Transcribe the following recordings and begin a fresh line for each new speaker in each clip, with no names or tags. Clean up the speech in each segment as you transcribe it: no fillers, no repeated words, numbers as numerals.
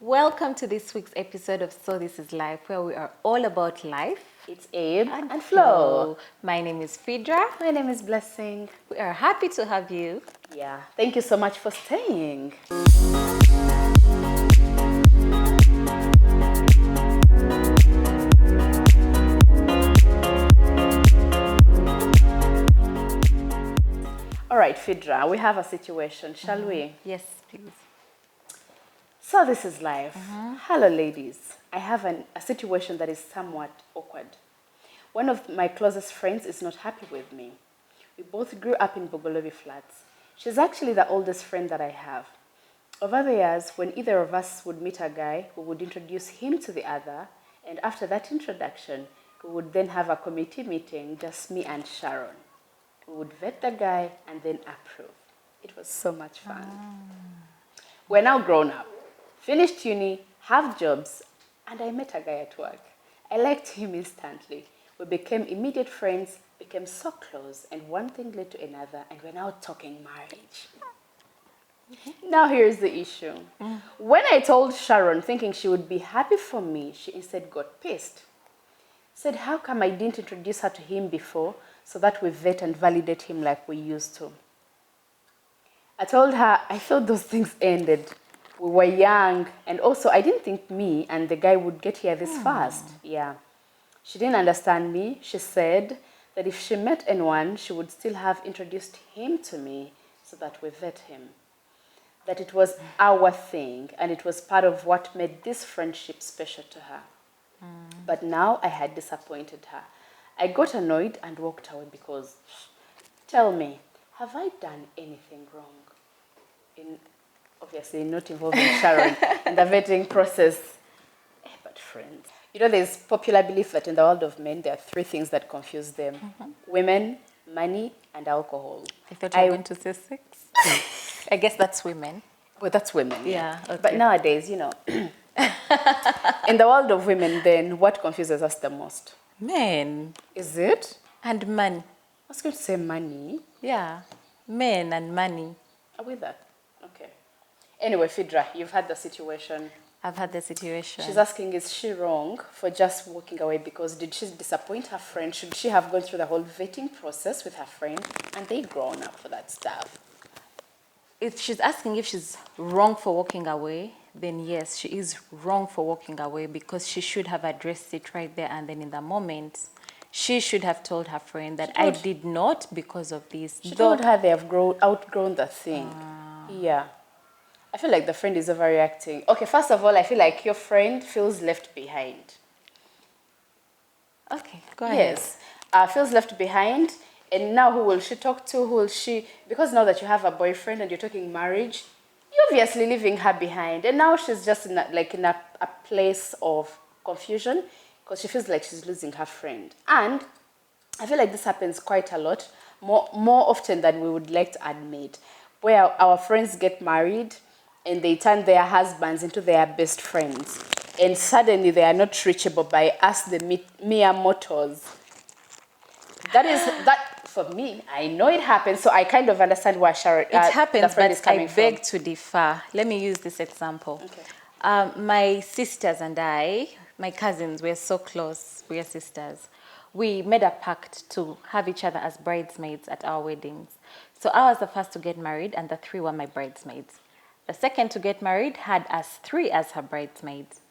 Welcome to this week's episode of So This Is Life, where we are all about life.
It's Abe and Flo.
My name is Phidra.
My name is Blessing.
We are happy to have you.
Yeah, thank you so much for staying. All right, Phidra, we have a situation, shall we?
Yes, please.
So this is life. Hello, ladies. I have a situation that is somewhat awkward. One of my closest friends is not happy with me. We both grew up in Bogolovi flats. She's actually the oldest friend that I have. Over the years, when either of us would meet a guy, we would introduce him to the other, and after that introduction, we would then have a committee meeting, just me and Sharon. We would vet the guy and then approve. It was so much fun. We're now grown up, finished uni, have jobs, and I met a guy at work. I liked him instantly. We became immediate friends, became so close, and one thing led to another, and we're now talking marriage. Now here's the issue. When I told Sharon, thinking she would be happy for me, she instead got pissed. Said, how come I didn't introduce her to him before so that we vet and validate him like we used to? I told her I thought those things ended. We were young, and also I didn't think me and the guy would get here this fast. Yeah. She didn't understand me. She said that if she met anyone, she would still have introduced him to me so that we vet him. That it was our thing, and it was part of what made this friendship special to her. But now I had disappointed her. I got annoyed and walked away because, tell me, have I done anything wrong? Obviously not involving Sharon in the vetting process. But friends, you know, there's popular belief that in the world of men, there are three things that confuse them. Women, money, and alcohol.
I thought you were going to say sex. I guess that's women.
Well, that's women.
Yeah, okay.
But nowadays, you know, in the world of women, then what confuses us the most?
Men.
Is it?
And money.
I was going to say money.
Yeah. Men and money.
Are we that? Okay. Anyway, Phidra, you've had the situation.
I've had the situation.
She's asking, is she wrong for just walking away because did she disappoint her friend? Should she have gone through the whole vetting process with her friend and they grown up for that stuff?
If she's asking if she's wrong for walking away, then yes, she is wrong for walking away because she should have addressed it right there and then in the moment. She should have told her friend that I did not because of this.
She told her they have outgrown the thing. Yeah. I feel like the friend is overreacting. Okay, first of all, I feel like your friend feels left behind.
Okay, go ahead.
Yes, feels left behind. And now who will she talk to? Who will she... Because now that you have a boyfriend and you're talking marriage, you're obviously leaving her behind. And now she's just in a place of confusion because she feels like she's losing her friend. And I feel like this happens quite a lot, more often than we would like to admit, where our friends get married and they turn their husbands into their best friends. And suddenly they are not reachable by us, the mere mortals. That for me, I know it happens, so I kind of understand why Sharon,
it happens,
the friend
but
is coming
I beg
from.
to differ. Let me use this example.
Okay.
My sisters and I, my cousins, we're so close. We are sisters. We made a pact to have each other as bridesmaids at our weddings. So I was the first to get married, and the three were my bridesmaids. The second to get married had us three as her bridesmaids.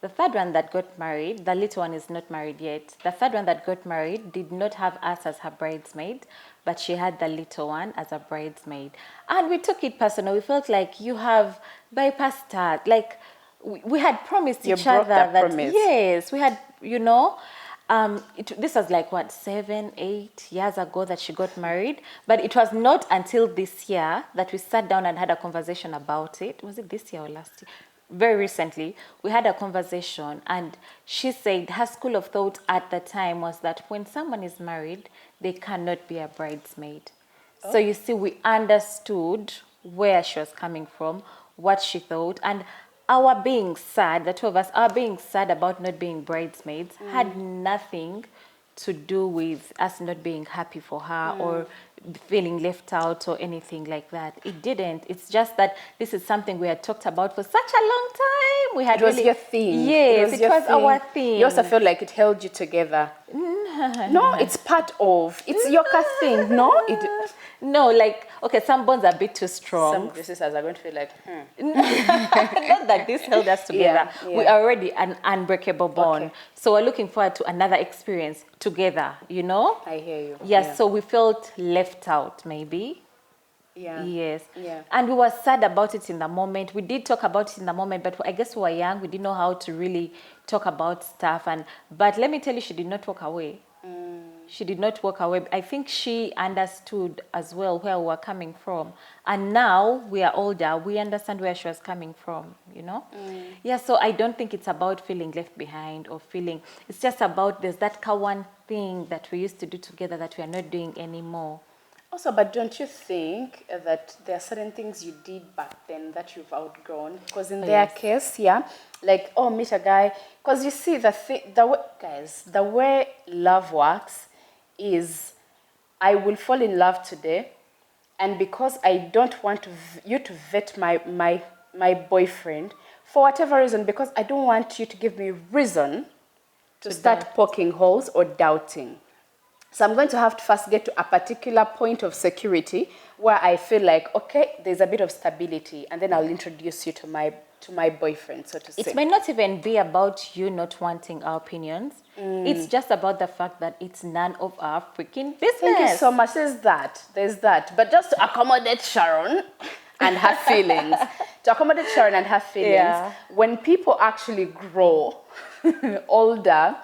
The third one that got married, the little one is not married yet. The third one that got married did not have us as her bridesmaid, but she had the little one as a bridesmaid. And we took it personal. We felt like you have bypassed her. Like we had promised each other that
promise.
Yes, we had, you know. This was like, 7, 8 years ago that she got married. But it was not until this year that we sat down and had a conversation about it. Was it this year or last year? Very recently, we had a conversation and she said her school of thought at the time was that when someone is married, they cannot be a bridesmaid. So you see, we understood where she was coming from, what she thought, and our being sad, the two of us, our being sad about not being bridesmaids had nothing to do with us not being happy for her or feeling left out or anything like that. It didn't. It's just that this is something we had talked about for such a long time. We had
It was your thing.
Yes, it was our thing.
You also feel like it held you together. No, it's part of. It's your thing. No,
no, like, okay, some bonds are a bit too strong.
Some of your sisters are going to feel like,
Not that this held us together.
Yeah.
We are already an unbreakable bond.
Okay.
So we're looking forward to another experience together, you know?
I hear you.
Yes, so we felt left out, maybe.
Yeah.
Yes.
Yeah.
And we were sad about it in the moment. We did talk about it in the moment, but I guess we were young. We didn't know how to really talk about stuff. But let me tell you, she did not walk away. She did not walk away. I think she understood as well where we were coming from. And now we are older, we understand where she was coming from, you know? Yeah, so I don't think it's about feeling left behind or feeling, it's just about there's that one thing that we used to do together that we are not doing anymore.
Also, but don't you think that there are certain things you did back then that you've outgrown? Because in their case, like, oh, meet a guy. Because you see, the way love works is I will fall in love today, and because I don't want you to vet my boyfriend, for whatever reason, because I don't want you to give me reason to start poking holes or doubting. So I'm going to have to first get to a particular point of security where I feel like, okay, there's a bit of stability, and then I'll introduce you to my boyfriend, so to say.
It may not even be about you not wanting our opinions. It's just about the fact that it's none of our freaking business.
Thank you so much. There's that. But just to accommodate Sharon and her feelings, when people actually grow older,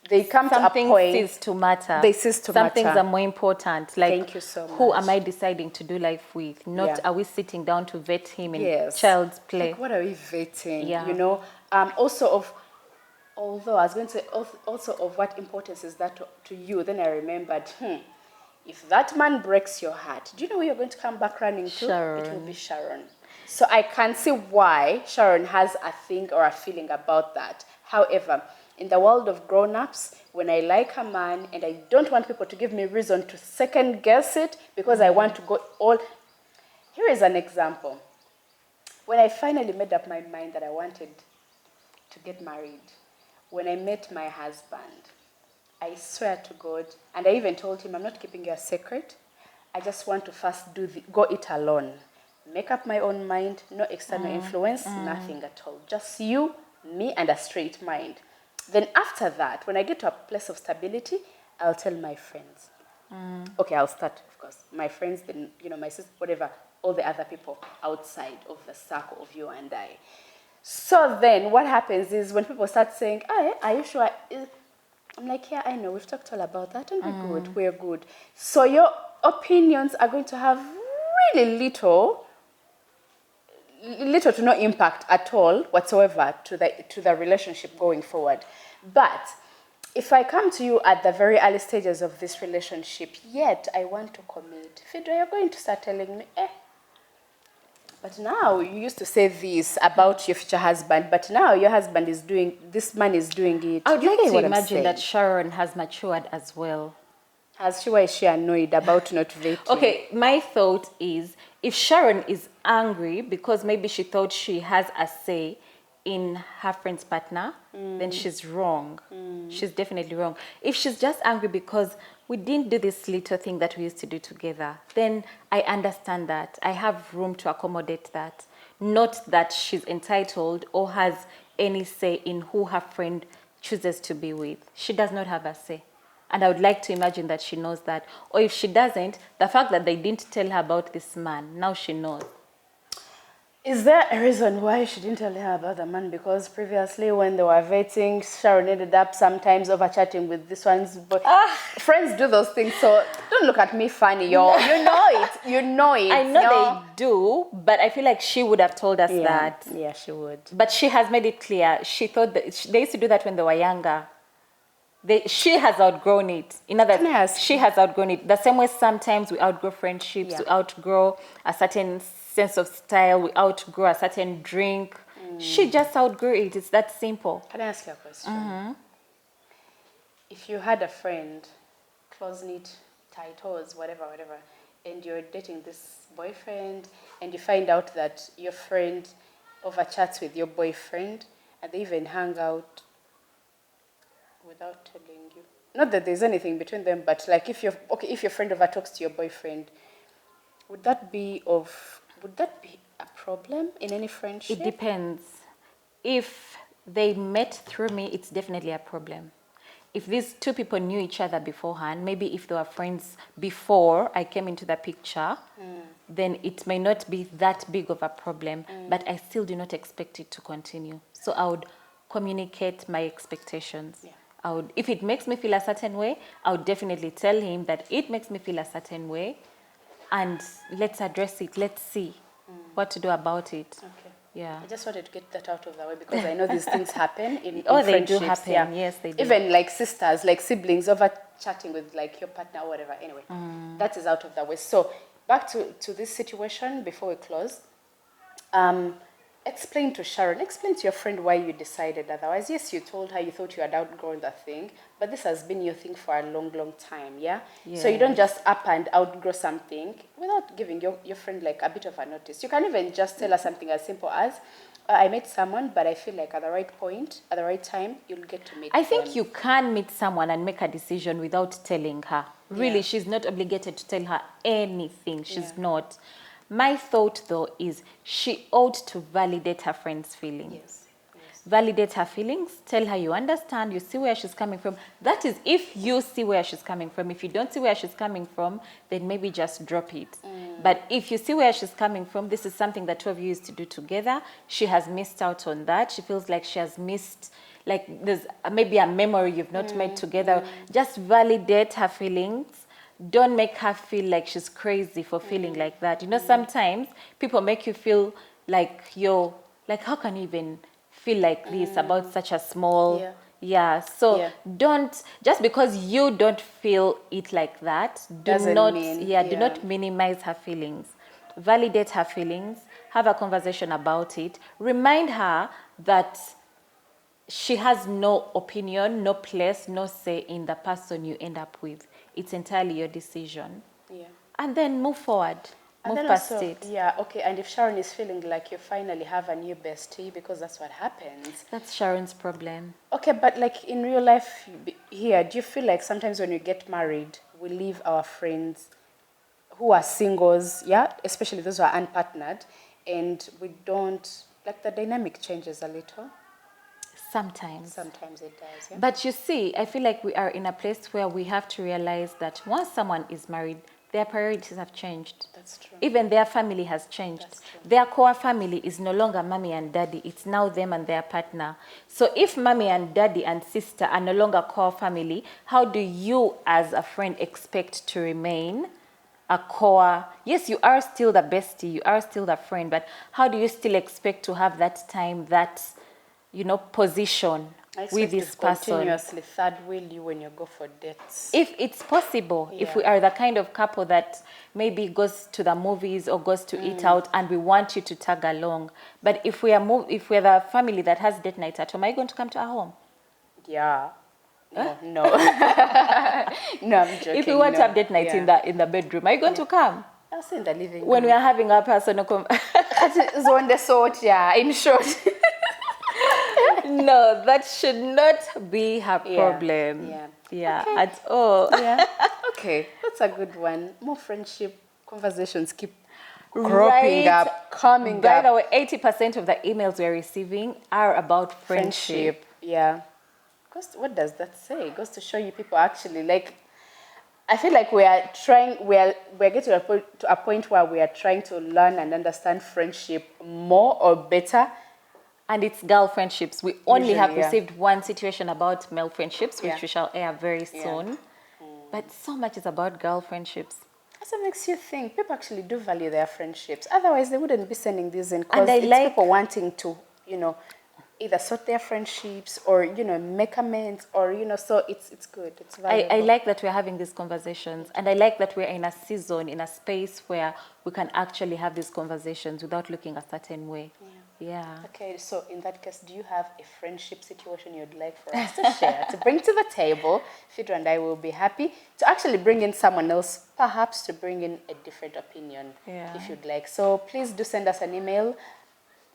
they come to a point.
Cease to matter.
They cease to
Some
matter.
things are more important. Like,
thank you so much.
Who am I deciding to do life with? Not are we sitting down to vet him in child's play?
Like, what are we vetting?
Yeah.
You know, although I was going to say also of what importance is that to you, then I remembered, if that man breaks your heart, do you know who you're going to come back running to?
Sharon.
It will be Sharon. So I can see why Sharon has a thing or a feeling about that. However, in the world of grown-ups, when I like a man and I don't want people to give me reason to second guess it because I want to go all... Here is an example. When I finally made up my mind that I wanted to get married, when I met my husband, I swear to God, and I even told him, I'm not keeping you a secret. I just want to first go it alone. Make up my own mind, no external influence, nothing at all. Just you, me, and a straight mind. Then after that, when I get to a place of stability, I'll tell my friends. Okay, I'll start, of course. My friends, then, my sister, whatever, all the other people outside of the circle of you and I. So then what happens is when people start saying, are you sure? I'm like, yeah, I know. We've talked all about that and we're good. So your opinions are going to have really little to no impact at all whatsoever to the relationship going forward. But if I come to you at the very early stages of this relationship, yet I want to commit, Phidra, you're going to start telling me, but now you used to say this about your future husband, but now your husband is doing, this man is doing it.
I would like to imagine that Sharon has matured as well.
Is she annoyed about not dating?
Okay, my thought is, if Sharon is angry because maybe she thought she has a say in her friend's partner, then she's wrong. She's definitely wrong. If she's just angry because we didn't do this little thing that we used to do together, then I understand that. I have room to accommodate that. Not that she's entitled or has any say in who her friend chooses to be with. She does not have a say. And I would like to imagine that she knows that. Or if she doesn't, the fact that they didn't tell her about this man, now she knows.
Is there a reason why she didn't tell her about the man? Because previously when they were dating, Sharon ended up sometimes over-chatting with this one's boy. Friends do those things, so don't look at me funny, y'all. You know it. You know it.
I know they do, but I feel like she would have told us that.
Yeah, she would.
But she has made it clear. She thought that they used to do that when they were younger. She has outgrown it. In other words, she has outgrown it. The same way sometimes we outgrow friendships, we outgrow a certain sense of style, we outgrow a certain drink. She just outgrew it. It's that simple.
Can I ask you a question? if you had a friend, close-knit, tight toes, whatever, and you're dating this boyfriend, and you find out that your friend overchats with your boyfriend, and they even hang out without telling you. Not that there's anything between them, but like if your friend overtalks to your boyfriend, would that be a problem in any friendship?
It depends. If they met through me, it's definitely a problem. If these two people knew each other beforehand, maybe if they were friends before I came into the picture, then it may not be that big of a problem, but I still do not expect it to continue. So I would communicate my expectations.
Yeah.
If it makes me feel a certain way, I would definitely tell him that it makes me feel a certain way, and let's address it. Let's see what to do about it.
Okay.
Yeah.
I just wanted to get that out of the way because I know these things happen in
Oh, they
friendships.
do happen.
Yeah.
Yes, they do.
Even like sisters, like siblings, over chatting with like your partner or whatever. Anyway, that is out of the way. So back to this situation before we close. Explain to your friend why you decided otherwise. Yes, you told her you thought you had outgrown the thing, but this has been your thing for a long, long time, yeah? So you don't just up and outgrow something without giving your friend like a bit of a notice. You can even just tell her something as simple as, I met someone, but I feel like at the right point, at the right time, you'll get to meet
I think
them.
you can meet someone and make a decision without telling her. Really,
Yeah.
she's not obligated to tell her anything. She's
Yeah.
not. My thought, though, is she ought to validate her friend's feelings.
Yes.
Validate her feelings, tell her you understand, you see where she's coming from. That is if you see where she's coming from. If you don't see where she's coming from, then maybe just drop it. But if you see where she's coming from, this is something that two of you used to do together. She has missed out on that. She feels like she has missed, like there's maybe a memory you've not made together. Just validate her feelings. Don't make her feel like she's crazy for feeling like that. You know, sometimes people make you feel like how can you even feel like this about such a small so don't, just because you don't feel it like that, do not minimize her feelings. Validate her feelings, have a conversation about it, remind her that she has no opinion, no place, no say in the person you end up with. It's entirely your decision.
Yeah.
And then move forward.
And
move
then
past
also,
it.
yeah, okay. And if Sharon is feeling like you finally have a new bestie, because that's what happens.
That's Sharon's problem.
Okay, but like in real life here, do you feel like sometimes when you get married, we leave our friends who are singles, yeah, especially those who are unpartnered, and we don't, like the dynamic changes a little?
Sometimes.
Sometimes it does, yeah.
But you see, I feel like we are in a place where we have to realize that once someone is married, their priorities have changed.
That's true.
Even their family has changed.
That's true.
Their core family is no longer mommy and daddy. It's now them and their partner. So if mommy and daddy and sister are no longer core family, how do you as a friend expect to remain a core? Yes, you are still the bestie, you are still the friend, but how do you still expect to have that time, that, position with this person?
Continuously third wheel you when you go for dates.
If it's possible, if we are the kind of couple that maybe goes to the movies or goes to eat out and we want you to tag along. But if we're the family that has date night at home, are you going to come to our home?
Yeah. No. No, I'm joking.
If we want to have date night in the bedroom, are you going to come?
I'll say in the living room.
When we are having our personal
It's on the sort, yeah, in short.
No, that should not be her problem.
Yeah. Okay.
At all.
Yeah. Okay, that's a good one. More friendship conversations keep cropping up, coming
By
up.
the way, 80% of the emails we're receiving are about friendship.
Yeah. What does that say? It goes to show you people actually like. I feel like we're getting to a point where we are trying to learn and understand friendship more or better.
And it's girl friendships. We only
Usually,
have received one situation about male friendships, which we shall air very soon. But so much is about girl friendships.
That's what makes you think people actually do value their friendships. Otherwise, they wouldn't be sending these in, because it's people wanting to, either sort their friendships or, make amends or, so it's good. It's valuable.
I like that we're having these conversations, and I like that we're in a season, in a space where we can actually have these conversations without looking a certain way.
Yeah.
Yeah.
Okay, so in that case, do you have a friendship situation you'd like for us to share, to bring to the table? Phidra and I will be happy to actually bring in someone else, perhaps to bring in a different opinion,
Yeah.
if you'd like. So please do send us an email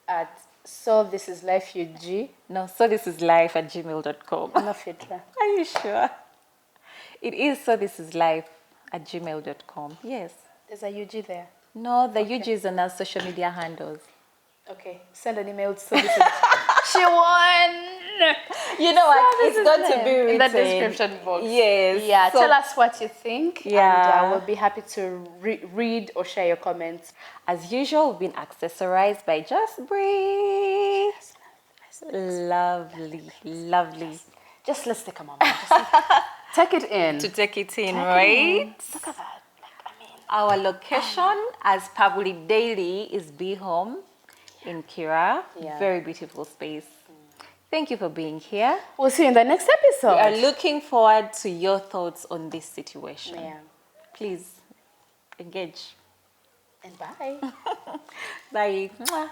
at sothisislife.ug.
No, so this is life@gmail.com.
No, Phidra.
Are you sure? It is so this is life@gmail.com. Yes.
There's a UG there.
No, the
Okay.
UG is on our social media handles.
Okay, send an email to she won!
You know what?
So this
It's
is
going to
them
be written
in the description box.
Yes.
Yeah,
So-
tell us what you think,
Yeah.
and we'll be happy to read or share your comments.
As usual, we've been accessorized by Jyst, Bree. Lovely, lovely.
Just let's take a moment. Just take it in.
To take it in,
Take it
right?
in. Look at that. Like, I mean,
Our location, as public daily, is Behomu in Kira.
Yeah.
Very beautiful space. Thank you for being here.
we'll see you in the next episode.
We are looking forward to your thoughts on this situation.
Yeah.
Please engage.
And bye.
Bye. Mwah.